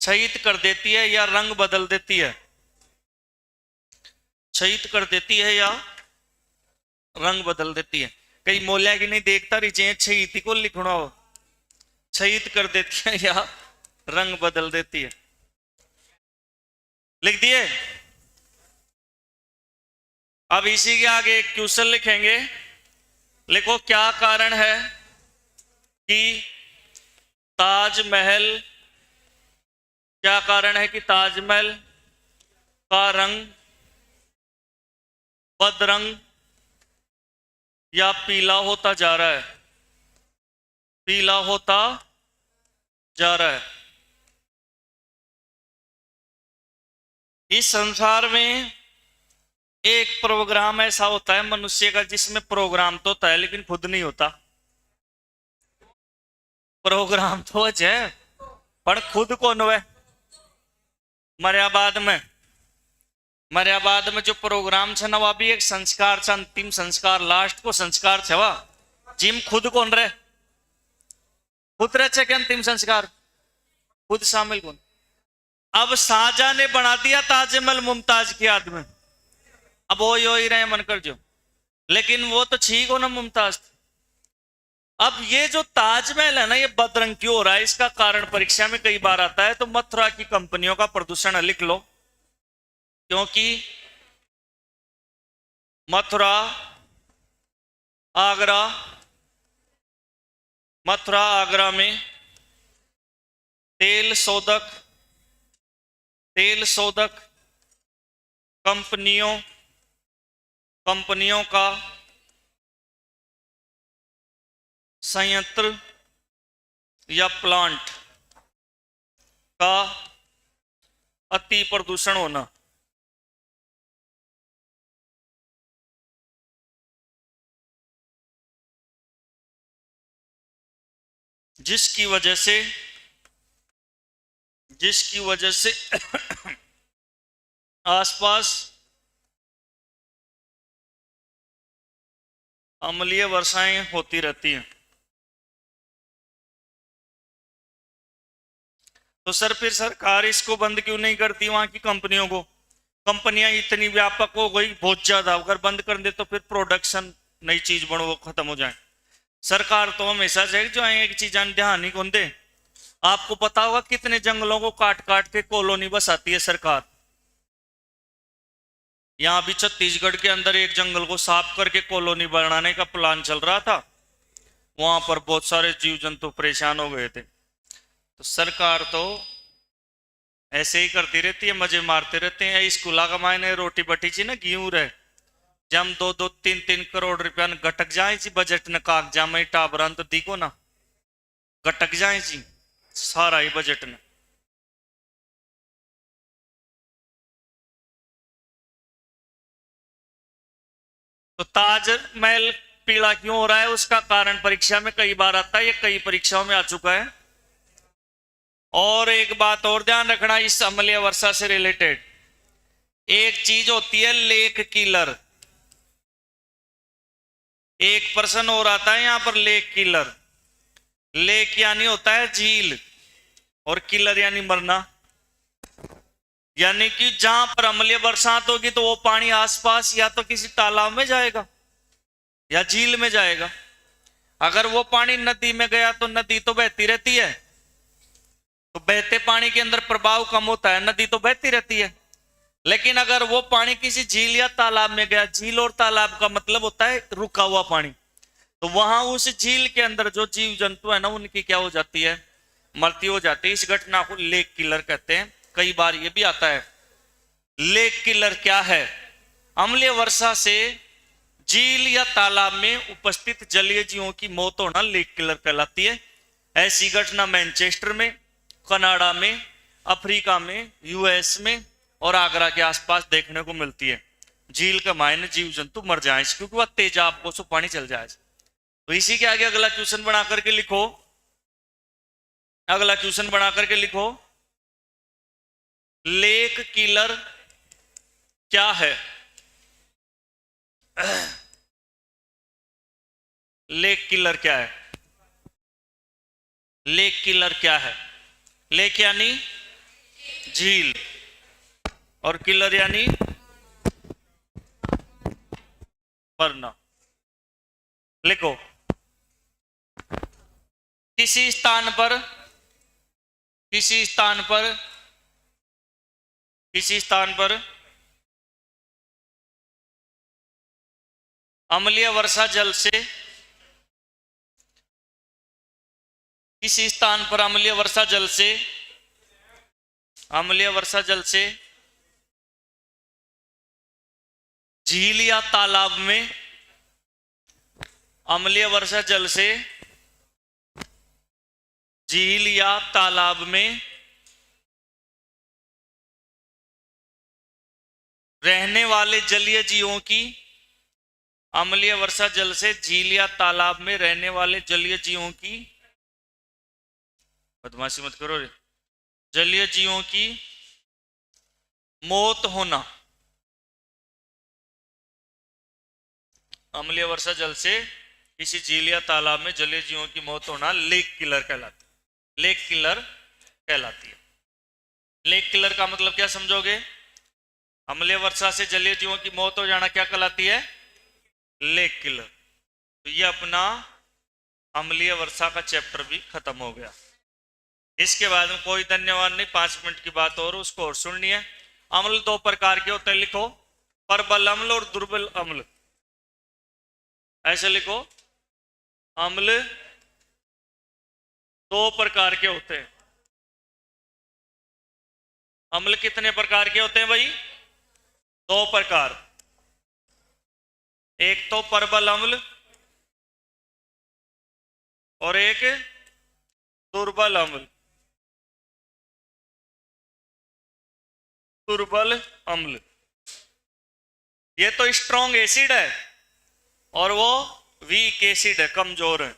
क्षयित कर देती है या रंग बदल देती है। क्षयित कर देती है या रंग बदल देती है। कई मोलिया की नहीं देखता रही चाहिए क्षयित को लिखना हो। क्षयित कर देती है या रंग बदल देती है। लिख दिए। अब इसी के आगे एक क्वेश्चन लिखेंगे। लिखो, क्या कारण है कि ताजमहल, क्या कारण है कि ताजमहल का रंग बदरंग या पीला होता जा रहा है, पीला होता जा रहा है। इस संसार में एक प्रोग्राम ऐसा होता है मनुष्य का जिसमें प्रोग्राम तो होता है लेकिन खुद नहीं होता। प्रोग्राम तो है पर खुद कौन है? मर्याबाद में, मर्याबाद में जो प्रोग्राम है ना वह भी एक संस्कार है, अंतिम संस्कार, लास्ट को संस्कार है वह जिम खुद कौन रहे? खुद रहे क्या अंतिम संस्कार? खुद शामिल कौन? अब शाहजहां ने बना दिया ताजमहल मुमताज की याद में, अब वो ही रहे मन कर जो, लेकिन वो तो ठीक हो ना मुमताज। अब ये जो ताजमहल है ना ये बदरंग क्यों हो रहा है? इसका कारण परीक्षा में कई बार आता है, तो मथुरा की कंपनियों का प्रदूषण लिख लो, क्योंकि मथुरा आगरा, मथुरा आगरा में तेल शोधक कंपनियों का संयंत्र या प्लांट का अति प्रदूषण होना, जिसकी वजह से आसपास अम्लीय वर्षाएं होती रहती हैं। तो सर फिर सरकार इसको बंद क्यों नहीं करती? वहां की कंपनियों को, कंपनियां इतनी व्यापक हो गई बहुत ज्यादा, अगर बंद कर दे तो फिर प्रोडक्शन नई चीज बनो वो खत्म हो जाए। सरकार तो हमेशा से जो है एक चीज ध्यान ही कौन दे? आपको पता होगा कितने जंगलों को काट काट के कॉलोनी बसाती है सरकार। यहां भी छत्तीसगढ़ के अंदर एक जंगल को साफ करके कॉलोनी बनाने का प्लान चल रहा था, वहां पर बहुत सारे जीव जंतु परेशान हो गए थे। तो सरकार तो ऐसे ही करती रहती है, मजे मारते रहते हैं। स्कूला का मायने रोटी बटी ची ना गेहूं रहे, जब 2-3 करोड़ रुपया घटक जाए ची बजट ने कागजा में टाबरान तो दिखो ना घटक जाए ची सारा ही बजट ने। तो ताजमहल पीला क्यों हो रहा है उसका कारण परीक्षा में कई बार आता है, ये कई परीक्षाओं में आ चुका है। और एक बात और ध्यान रखना इस अम्लीय वर्षा से रिलेटेड, एक चीज होती है लेक किलर, एक पर्सन और आता है यहां पर लेक किलर। लेक यानी होता है झील और किलर यानी मरना, यानी कि जहां पर अम्लीय बरसात होगी तो वो पानी आसपास या तो किसी तालाब में जाएगा या झील में जाएगा। अगर वो पानी नदी में गया तो नदी तो बहती रहती है, तो बहते पानी के अंदर प्रभाव कम होता है, नदी तो बहती रहती है। लेकिन अगर वो पानी किसी झील या तालाब में गया, झील और तालाब का मतलब होता है रुका हुआ पानी, तो वहां उस झील के अंदर जो जीव जंतु है ना उनकी क्या हो जाती है? मृत्यु हो जाती है। इस घटना को लेक किलर कहते हैं। कई बार ये भी आता है। लेक किलर क्या है? अम्लीय वर्षा से झील या तालाब में उपस्थित जलीय जीवों की मौत होना लेक किलर कहलाती है। ऐसी घटना मैनचेस्टर में, कनाडा में, अफ्रीका में, यूएस में और आगरा के आसपास देखने को मिलती है। झील के मायने जीव जंतु मर जाए क्योंकि वह तेजाब को सो पानी चल जाए। तो इसी के आगे अगला क्वेश्चन बना करके लिखो, अगला क्वेश्चन बना करके लिखो, लेक किलर क्या है? लेक किलर क्या है? लेक किलर क्या है? लेक यानी झील और किलर यानी मरना। लिखो, किसी स्थान पर अम्लीय वर्षा जल से, किसी स्थान पर अम्लीय वर्षा जल से झील या तालाब में अम्लीय वर्षा जल से, झील या तालाब में रहने वाले जलीय जीवों की, अम्लीय वर्षा जल से झील या तालाब में रहने वाले जलीय जीवों की, बदमाशी मत करो रे, जलीय जीवों की मौत होना, अम्लीय वर्षा जल से किसी झील या तालाब में जलीय जीवों की मौत होना लेक किलर कहलाती है। लेक किलर कहलाती है। लेक किलर का मतलब क्या समझोगे? अम्लीय वर्षा से जलीय जीवों की मौत हो जाना क्या कहलाती है? Lake killer. तो ये अपना अम्लीय वर्षा का चैप्टर भी खत्म हो गया। इसके बाद में कोई धन्यवाद नहीं, 5 मिनट की बात और उसको और सुननी है। अम्ल 2 प्रकार के होते हैं, लिखो, प्रबल अम्ल और दुर्बल अम्ल। ऐसे लिखो, अम्ल 2 प्रकार के होते हैं। अम्ल कितने प्रकार के होते हैं भाई? 2 प्रकार। एक तो प्रबल अम्ल और एक दुर्बल अम्ल। दुर्बल अम्ल ये तो स्ट्रॉन्ग एसिड है और वो वीक एसिड है, कमजोर है।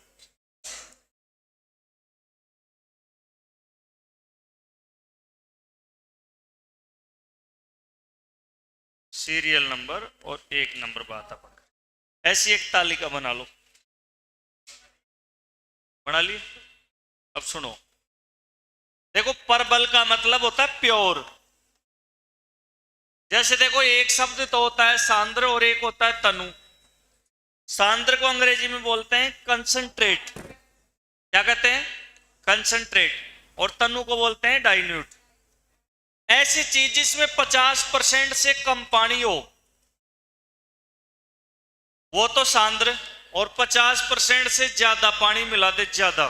सीरियल नंबर और 1 नंबर बात अपन ऐसी एक तालिका बना लो। बना ली? अब सुनो, देखो, प्रबल का मतलब होता है प्योर। जैसे देखो, एक शब्द तो होता है सांद्र और एक होता है तनु। सांद्र को अंग्रेजी में बोलते हैं कंसंट्रेट। क्या कहते हैं? कंसंट्रेट। और तनु को बोलते हैं डाइल्यूट। ऐसी चीज जिसमें 50% से कम पानी हो वो तो सांद्र, और 50% से ज्यादा पानी मिला दे ज्यादा,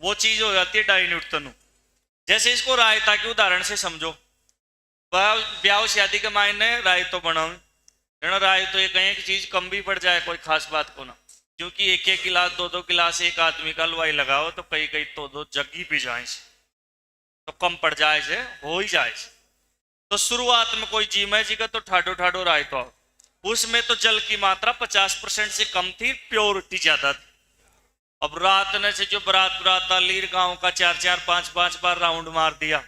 वो चीज हो जाती है डाइल्यूट तनु। जैसे इसको रायता के उदाहरण से समझो। ब्याह शादी के मायने रायतो बनाओ, राय तो ये कहें कि चीज कम भी पड़ जाए कोई खास बात को ना, क्योंकि 1-1 गिलास 2-2 गिलास एक आदमी का हलवाई लगाओ तो कई कई तो 2 जग्गी भी जाए तो कम पड़ जाए से हो ही जाए। तो शुरुआत में कोई जी मैं जी का तो ठाडो ठाडो राय तो उसमें तो जल की मात्रा 50% से कम थी, प्योरिटी ज्यादा थी। अब रात ने से जो बरात लीर गांव का 4-4 5-5 बार राउंड मार दिया,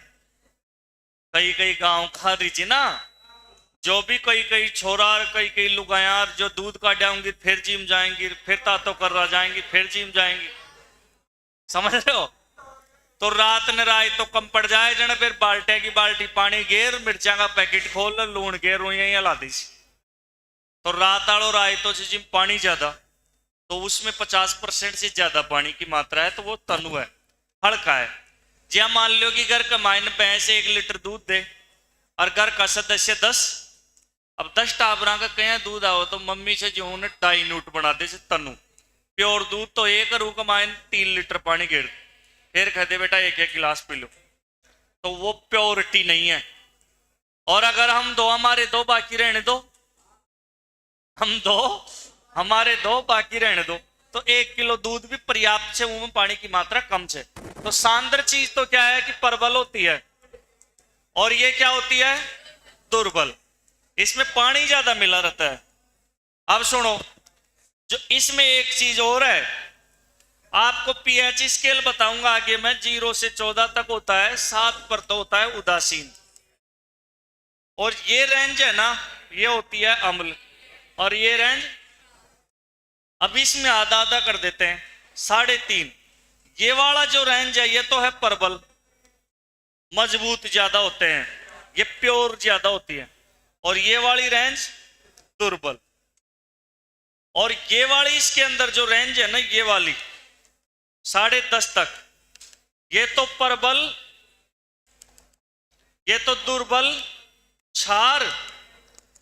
कई कई गांव खा रही थी ना, जो भी कई कई छोरा कई कई लुगायार जो दूध काटेंगी फिर जिम जाएंगी, फिर तातो कर जाएंगी, फिर जिम जाएंगी, समझ रहे हो? तो रात ने राय तो कम पड़ जाए जने, फिर बाल्टे की बाल्टी पानी गेर, मिर्चा का पैकेट खोल, लूण गेर ला दी। तो रात आलो राय तो जिम पानी ज्यादा, तो उसमें 50% से ज्यादा पानी की मात्रा है, तो वो तनु है, हल्का है। ज्या मान लो कि घर का मायने भैंस 1 लीटर दूध दे और घर का सदस्य 10, अब 10 टाबरा का कहीं दूध आओ तो मम्मी से जो उन्हें डाइल्यूट बना दे से तनु। प्योर दूध तो 1 रू का मायने 3 लीटर पानी गिर, फिर कहते बेटा 1-1 गिलास पी लो, तो वो प्योरिटी नहीं है। और अगर हम 2 हमारे 2 बाकी रहने दो, हम 2 हमारे 2 बाकी रहने दो, तो 1 किलो दूध भी पर्याप्त से, उनमें पानी की मात्रा कम से। तो सांद्र चीज तो क्या है कि प्रबल होती है, और ये क्या होती है? दुर्बल। इसमें पानी ज्यादा मिला रहता है। अब सुनो, जो इसमें एक चीज और है, आपको पीएच स्केल बताऊंगा आगे मैं, 0 से 14 तक होता है, 7 पर तो होता है उदासीन, और ये रेंज है ना, ये होती है अम्ल, और ये रेंज, अब इसमें आधा आधा कर देते हैं, 3.5। ये वाला जो रेंज है ये तो है प्रबल, मजबूत ज्यादा होते हैं, ये प्योर ज्यादा होती है, और ये वाली रेंज दुर्बल। और ये वाली इसके अंदर जो रेंज है ना, ये वाली 10.5 तक, ये तो प्रबल, ये तो दुर्बल क्षार,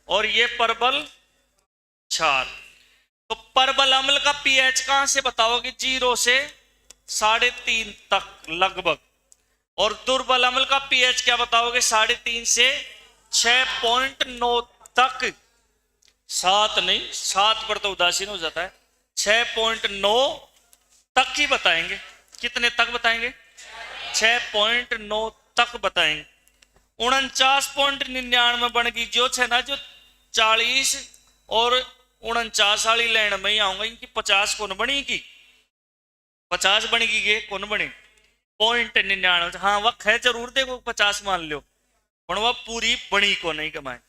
और ये प्रबल क्षार। तो प्रबल अम्ल का पीएच कहां से बताओगे? 0 से 3.5 तक लगभग। और दुर्बल अम्ल का पीएच क्या बताओगे? 3.5 से 6.9 तक। 7 नहीं, 7 पर तो उदासीन हो जाता है। 6.9 तक ही बताएंगे। कितने तक बताएंगे? 6.9 तक बताएंगे। 49.99 बन गई जो है ना, जो 40 और 49 वाली लाइन में ही आऊंगा। इनकी 50 कौन बनी की? 50 बनेगी, ये कौन बनी? 0.99। हाँ वह है जरूर, देखो 50 मान लो, पर वह पूरी बनी को नहीं कमाए।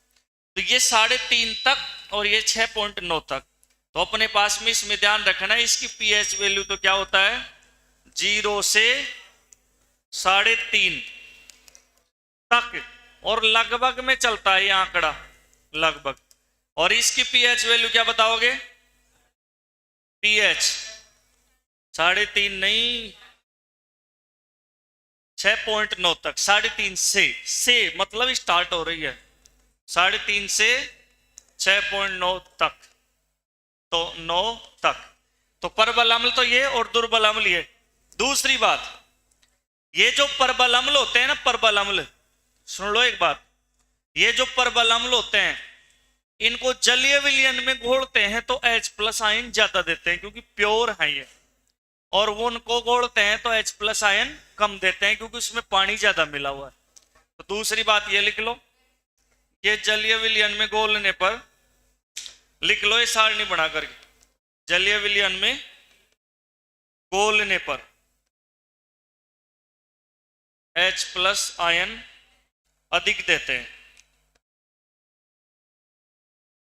तो ये 3.5 तक और ये 6.9 तक। तो अपने पास में इसमें ध्यान रखना है, इसकी पीएच वैल्यू तो क्या होता है? 0 से 3.5 तक, और लगभग में चलता है ये आंकड़ा, लगभग। और इसकी पीएच वैल्यू क्या बताओगे? पीएच 3.5 नहीं, 6.9 तक। 3.5 से मतलब स्टार्ट हो रही है, 3.5 से 6.9 तक, तो 9 तक। तो परबल अम्ल तो ये और दुर्बल अम्ल ये। दूसरी बात, ये जो परबल अम्ल होते हैं ना, परबल अम्ल, सुन लो एक बात, ये जो परबल अम्ल होते हैं इनको जलीय विलयन में घोलते हैं तो H+ आयन ज्यादा देते हैं क्योंकि प्योर है ये, और वो उनको घोलते हैं तो H+ आयन कम देते हैं क्योंकि उसमें पानी ज्यादा मिला हुआ है। तो दूसरी बात ये लिख लो, ये जलीय विलयन में घोलने पर, लिख लो ये सारणी बना करके, जलीय विलयन में घोलने पर H+ आयन अधिक देते हैं,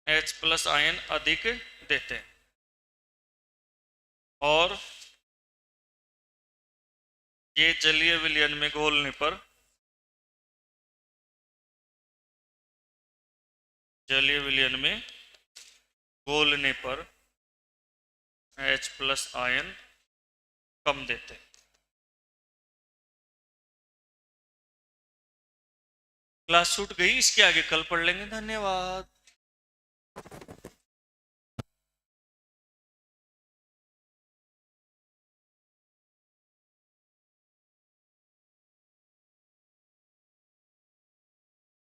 H+ आयन अधिक देते हैं। और ये जलीय विलयन में घोलने पर, जलीय विलयन में घोलने पर H+ आयन कम देते हैं। क्लास छूट गई, इसके आगे कल पढ़ लेंगे। धन्यवाद।